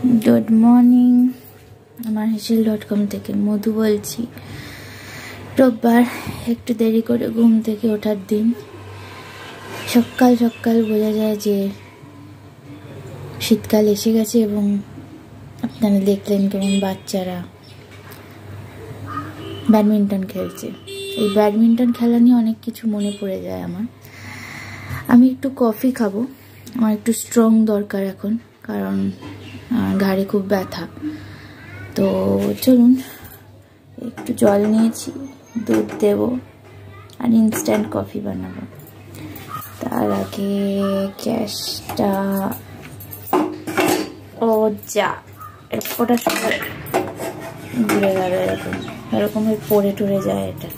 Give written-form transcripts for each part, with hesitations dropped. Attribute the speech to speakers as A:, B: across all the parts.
A: Good morning আমার হেসেল.com থেকে মধু বলছি। রোববার একটু দেরি করে ঘুম থেকে ওঠার দিন। সকাল সকাল বোঝা যায় যে শীতকাল এসে গেছে এবং আপনারা দেখলেন কেমন বাচ্চারা ব্যাডমিন্টন খেলছে। এই ব্যাডমিন্টন খেলা নিয়ে অনেক কিছু মনে পড়ে যায় আমার। আমি একটু কফি খাবো, আমার একটু স্ট্রং দরকার এখন, কারণ ঘাড়ে খুব ব্যথা। তো চলুন, একটু জল নিয়েছি, দুধ দেব আর ইনস্ট্যান্ট কফি বানাবো। তার আগে গ্যাসটা ওটা সবাই ঘুরে গেল, এরকম পড়ে টরে যায় এটা।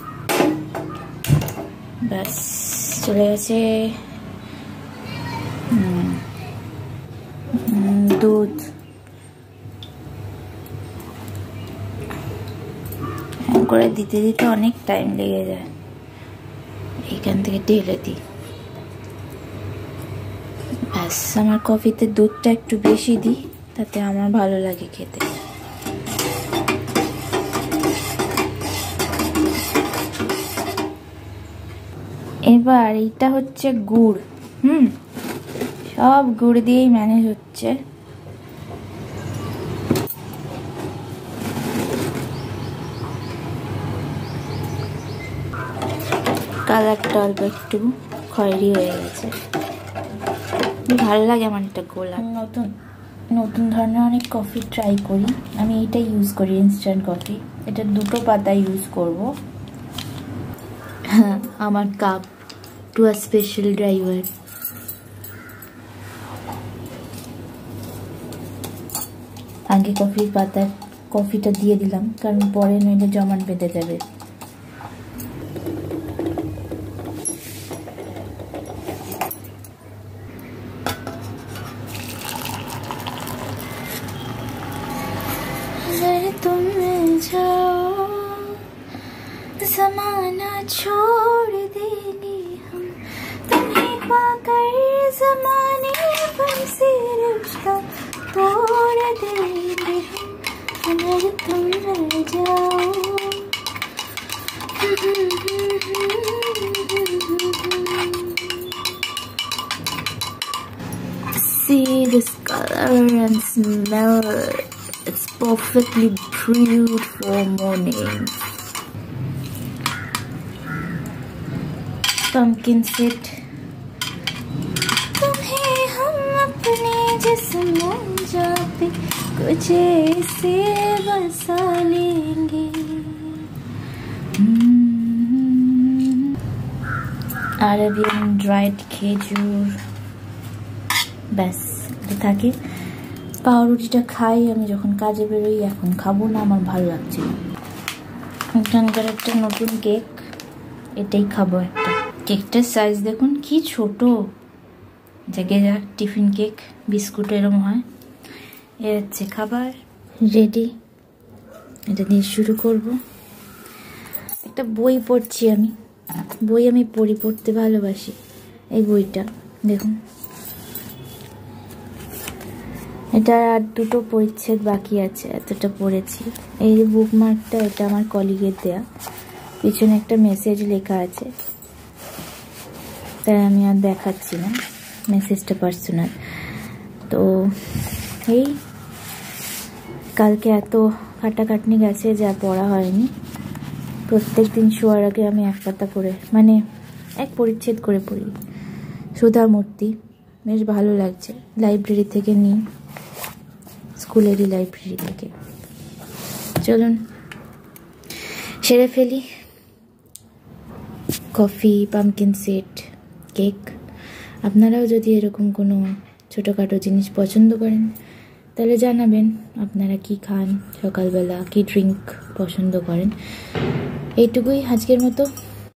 A: ব্যাস চলে গেছে দুধ। করে দিতে দিতে অনেক টাইম লেগে যায়, এইখান থেকে ঢেলে দিই। ব্যাস, আমার কফিতে দুধটা একটু বেশি দিই, তাতে আমার ভালো লাগে খেতে। এবার এটা হচ্ছে গুড়। সব গুড় দিয়েই ম্যানেজ হচ্ছে। কালারটা অল্প একটু খয়েরি হয়ে গেছে, ভালো লাগে আমার এটা গোলা। নতুন নতুন ধরনের অনেক কফি ট্রাই করি, আমি এইটা ইউজ করি, ইনস্ট্যান্ট কফি। এটা 2 পাতা ইউজ করব। হ্যাঁ, আমার cup to a special driver. আগে কফির পাতা কফিটা দিয়ে দিলাম, কারণ পরে নইলে জমাট বেঁধে যাবে। तुम जाओ ज़माना छोड़ देंगे हम, तुम्हें पाकर ज़माने पर से रिश्ता तोड़ देंगे हम, अगर तुम रह जाओ। See this color and smell. It's perfectly brewed for morning. Pumpkin seed. तुम्हें हम अपने जिस्मों पे कुछ ऐसे बसा लेंगे। Arabian dried খেজুর। ব্যাস থাকে। পাউরুটিটা খাই আমি যখন কাজে বেরোই, এখন খাবো না, আমার ভালো লাগছে না। এখানকার একটা নতুন কেক, এটাই খাবো একটা। কেকটার সাইজ দেখুন কি ছোট, জায়গায় যাক টিফিন কেক, বিস্কুট এরকম হয়। এ হচ্ছে খাবার রেডি, এটা দিয়ে শুরু করব। একটা বই পড়ছি আমি, আমি পড়তে ভালোবাসি। এই বইটা দেখুন, এটা আর 2টো পরিচ্ছেদ বাকি আছে, এতটা পড়েছি। এই যে বুকমার্কটা, এটা আমার কলিগের দেয়া, পিছনে একটা মেসেজ লেখা আছে, তাই আমি আর দেখাচ্ছি না, মেসেজটা পার্সোনাল। তো এই কালকে এত কাটাকাটনি গেছে, যা পড়া হয়নি। প্রত্যেক দিন শোয়ার আগে আমি 1 পাতা করে, মানে 1 পরিচ্ছেদ করে পড়ি। সুধা মূর্তি, বেশ ভালো লাগছে, লাইব্রেরি থেকে নিই, স্কুলেরই লাইব্রেরি থেকে। চলুন সেরে ফেলি। Coffee, pumpkin seed, cake. আপনারাও যদি এরকম কোনো ছোটোখাটো জিনিস পছন্দ করেন তাহলে জানাবেন আপনারা কি খান সকালবেলা, কি ড্রিঙ্ক পছন্দ করেন। এইটুকুই আজকের মতো।